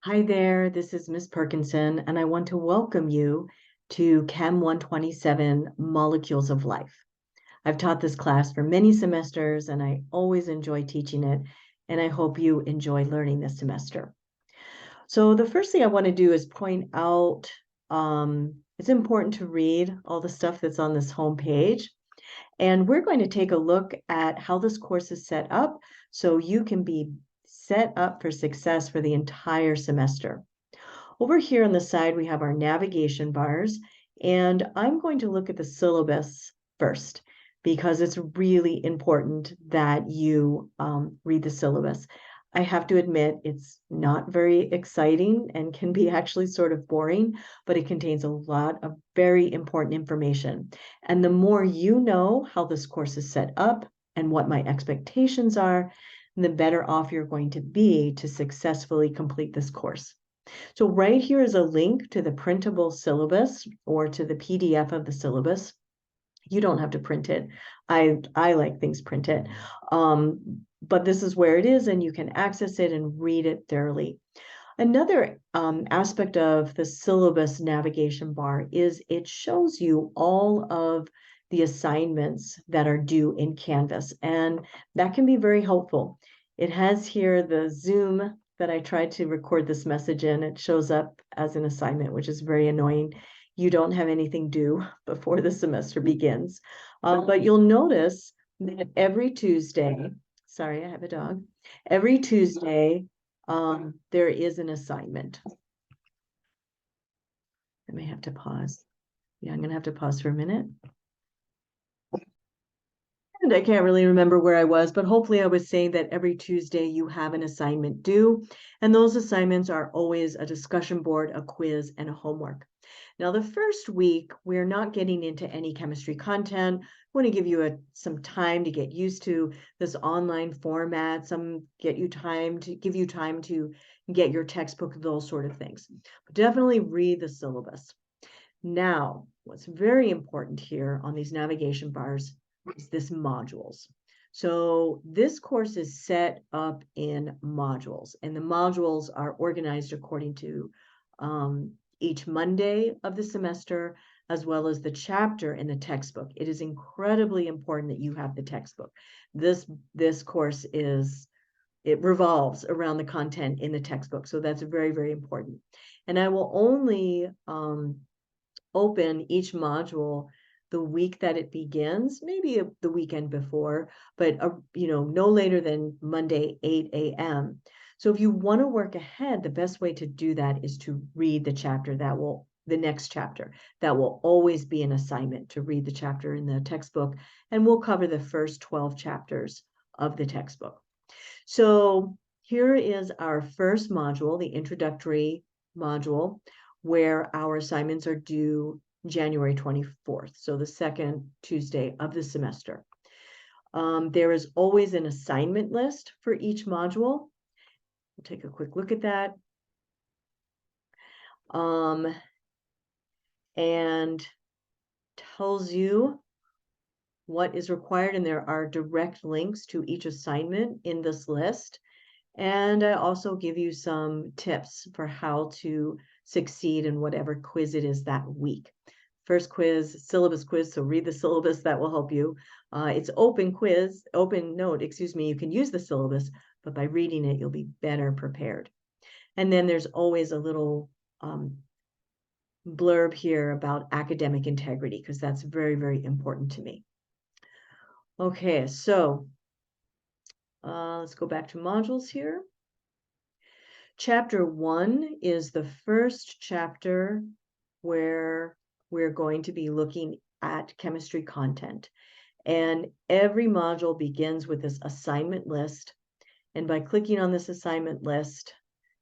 Hi there, this is Miss Perkinson, and I want to welcome you to Chem 127 Molecules of Life. I've taught this class for many semesters, and I always enjoy teaching it, and I hope you enjoy learning this semester. So the first thing I want to do is point out it's important to read all the stuff that's on this home page. And we're going to take a look at how this course is set up so you can be set up for success for the entire semester. Over here on the side, we have our navigation bars, and I'm going to look at the syllabus first because it's really important that you read the syllabus. I have to admit, it's not very exciting and can be actually sort of boring, but it contains a lot of very important information. And the more you know how this course is set up and what my expectations are, the better off you're going to be to successfully complete this course. So right here is a link to the printable syllabus or to the PDF of the syllabus. You don't have to print it. I like things printed. But this is where it is, and you can access it and read it thoroughly. Another aspect of the syllabus navigation bar is it shows you all of the assignments that are due in Canvas, and that can be very helpful. It has here the Zoom that I tried to record this message in. It shows up as an assignment, which is very annoying. You don't have anything due before the semester begins. But you'll notice that every Tuesday, sorry, I have a dog. Every Tuesday, there is an assignment. I may have to pause. Yeah, I'm going to have to pause for a minute. And I can't really remember where I was, but hopefully I was saying that every Tuesday you have an assignment due. And those assignments are always a discussion board, a quiz, and a homework. Now, the first week, we're not getting into any chemistry content. I want to give you some time to get used to this online format, give you time to get your textbook, those sort of things. But definitely read the syllabus. Now, what's very important here on these navigation bars is this modules. So this course is set up in modules, and the modules are organized according to each Monday of the semester, as well as the chapter in the textbook. It is incredibly important that you have the textbook. This course it revolves around the content in the textbook. So that's very, very important. And I will only open each module the week that it begins, maybe the weekend before, but no later than Monday, 8 a.m. So if you want to work ahead, the best way to do that is to read the next chapter. That will always be an assignment to read the chapter in the textbook, and we'll cover the first 12 chapters of the textbook. So here is our first module, the introductory module, where our assignments are due January 24th, so the second Tuesday of the semester. There is always an assignment list for each module. We'll take a quick look at that. And tells you what is required, and there are direct links to each assignment in this list. And I also give you some tips for how to succeed in whatever quiz it is that week. First quiz, syllabus quiz, so read the syllabus, that will help you. It's open note, you can use the syllabus, but by reading it, you'll be better prepared. And then there's always a little blurb here about academic integrity, because that's very, very important to me. Okay, so let's go back to modules here. Chapter 1 is the first chapter where we're going to be looking at chemistry content. And every module begins with this assignment list. And by clicking on this assignment list,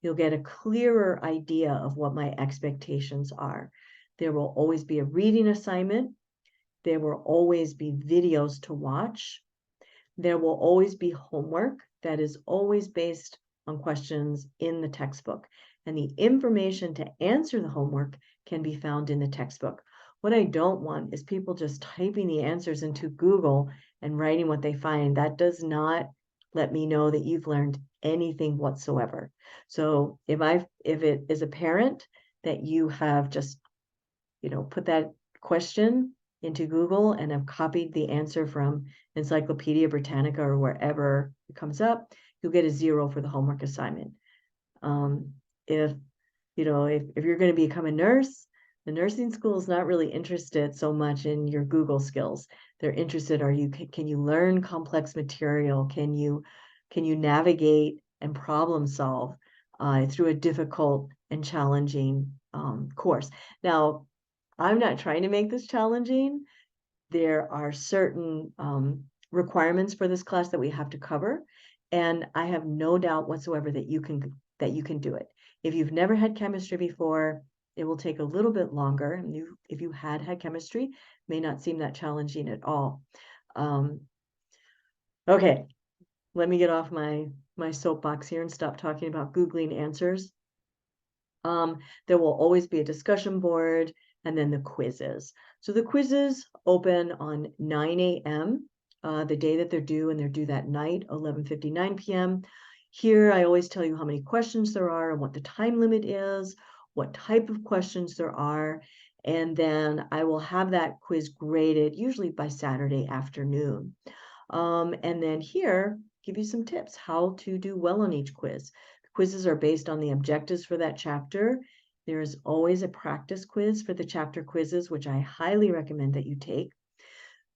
you'll get a clearer idea of what my expectations are. There will always be a reading assignment. There will always be videos to watch. There will always be homework that is always based on questions in the textbook. And the information to answer the homework can be found in the textbook. What I don't want is people just typing the answers into Google and writing what they find. That does not let me know that you've learned anything whatsoever. So if it is apparent that you have just, put that question into Google and have copied the answer from Encyclopedia Britannica or wherever it comes up, you'll get a 0 for the homework assignment. If you're going to become a nurse, the nursing school is not really interested so much in your Google skills. They're interested, can you learn complex material? Can you navigate and problem solve through a difficult and challenging course? Now, I'm not trying to make this challenging. There are certain requirements for this class that we have to cover, and I have no doubt whatsoever that you can do it. If you've never had chemistry before, it will take a little bit longer. And if you had chemistry, it may not seem that challenging at all. Okay, let me get off my soapbox here and stop talking about Googling answers. There will always be a discussion board and then the quizzes. So the quizzes open on 9 a.m. The day that they're due, and they're due that night, 11:59 p.m. Here, I always tell you how many questions there are and what the time limit is, what type of questions there are, and then I will have that quiz graded usually by Saturday afternoon. And then here, give you some tips how to do well on each quiz. The quizzes are based on the objectives for that chapter. There is always a practice quiz for the chapter quizzes, which I highly recommend that you take.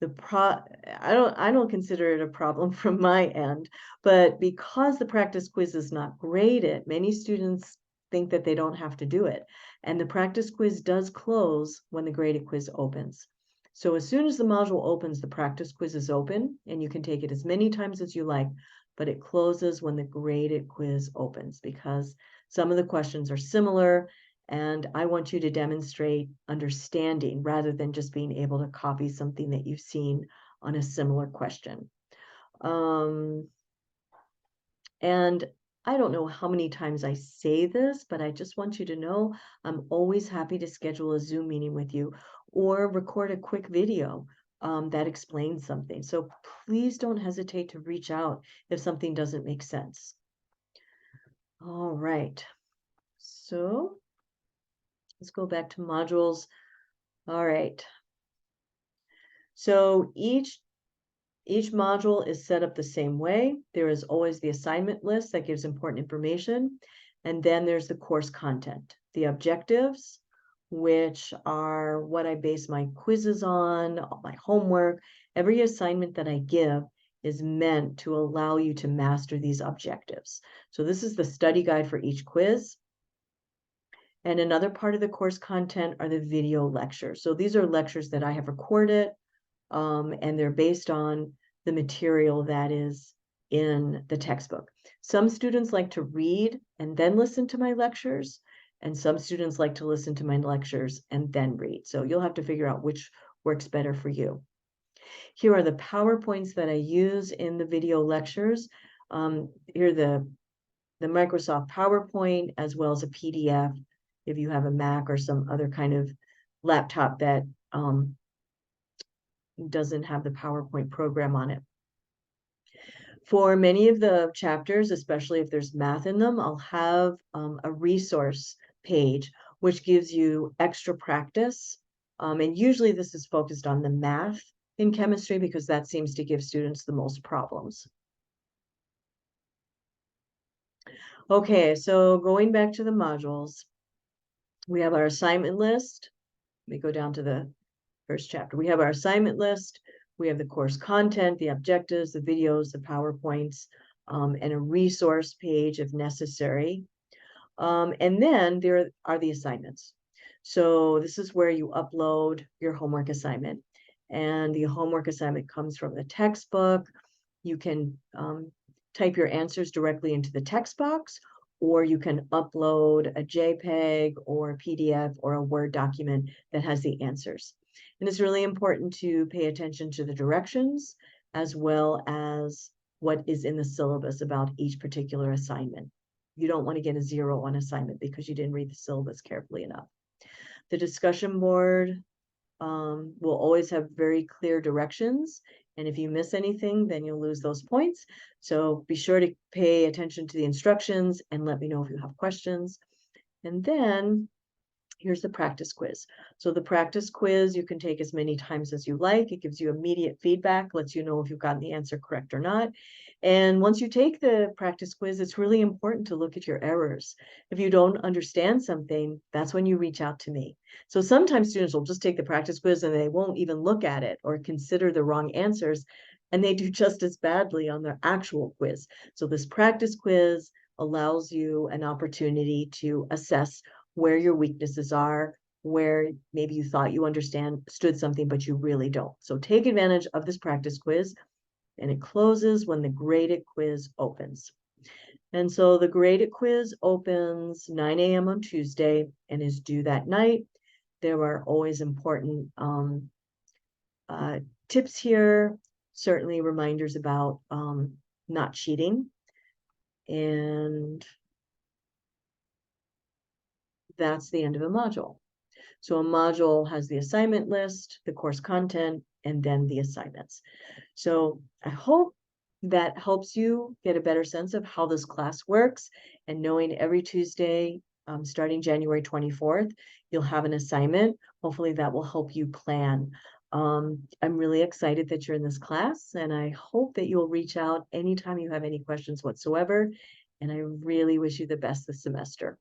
I don't consider it a problem from my end, but because the practice quiz is not graded, many students think that they don't have to do it. And the practice quiz does close when the graded quiz opens. So as soon as the module opens, the practice quiz is open, and you can take it as many times as you like, but it closes when the graded quiz opens because some of the questions are similar, and I want you to demonstrate understanding rather than just being able to copy something that you've seen on a similar question. And I don't know how many times I say this, but I just want you to know I'm always happy to schedule a Zoom meeting with you or record a quick video that explains something. So please don't hesitate to reach out if something doesn't make sense. All right. So let's go back to modules. All right. So each module is set up the same way. There is always the assignment list that gives important information. And then there's the course content, the objectives, which are what I base my quizzes on, my homework. Every assignment that I give is meant to allow you to master these objectives. So this is the study guide for each quiz. And another part of the course content are the video lectures. So these are lectures that I have recorded, and they're based on the material that is in the textbook. Some students like to read and then listen to my lectures, and some students like to listen to my lectures and then read. So you'll have to figure out which works better for you. Here are the PowerPoints that I use in the video lectures. Here are the Microsoft PowerPoint as well as a PDF if you have a Mac or some other kind of laptop that doesn't have the PowerPoint program on it. For many of the chapters, especially if there's math in them, I'll have a resource page, which gives you extra practice. And usually this is focused on the math in chemistry because that seems to give students the most problems. Okay, so going back to the modules, we have our assignment list. Let me go down to the first chapter. We have our assignment list. We have the course content, the objectives, the videos, the PowerPoints, and a resource page if necessary. And then there are the assignments. So this is where you upload your homework assignment. And the homework assignment comes from the textbook. You can type your answers directly into the text box, or you can upload a JPEG or a PDF or a Word document that has the answers. And it's really important to pay attention to the directions as well as what is in the syllabus about each particular assignment. You don't want to get a 0 on assignment because you didn't read the syllabus carefully enough. The discussion board will always have very clear directions, And if you miss anything, then you'll lose those points. So be sure to pay attention to the instructions and let me know if you have questions. And then here's the practice quiz. So the practice quiz, you can take as many times as you like. It gives you immediate feedback, lets you know if you've gotten the answer correct or not. And once you take the practice quiz, it's really important to look at your errors. If you don't understand something, that's when you reach out to me. So sometimes students will just take the practice quiz and they won't even look at it or consider the wrong answers, and they do just as badly on their actual quiz. So this practice quiz allows you an opportunity to assess where your weaknesses are, where maybe you thought you understood something, but you really don't. So take advantage of this practice quiz, and it closes when the graded quiz opens. And so the graded quiz opens 9 a.m. on Tuesday and is due that night. There are always important tips here, certainly reminders about not cheating. And that's the end of a module. So a module has the assignment list, the course content, and then the assignments. So I hope that helps you get a better sense of how this class works, and knowing every Tuesday, starting January 24th, you'll have an assignment. Hopefully that will help you plan. I'm really excited that you're in this class, and I hope that you'll reach out anytime you have any questions whatsoever. And I really wish you the best this semester.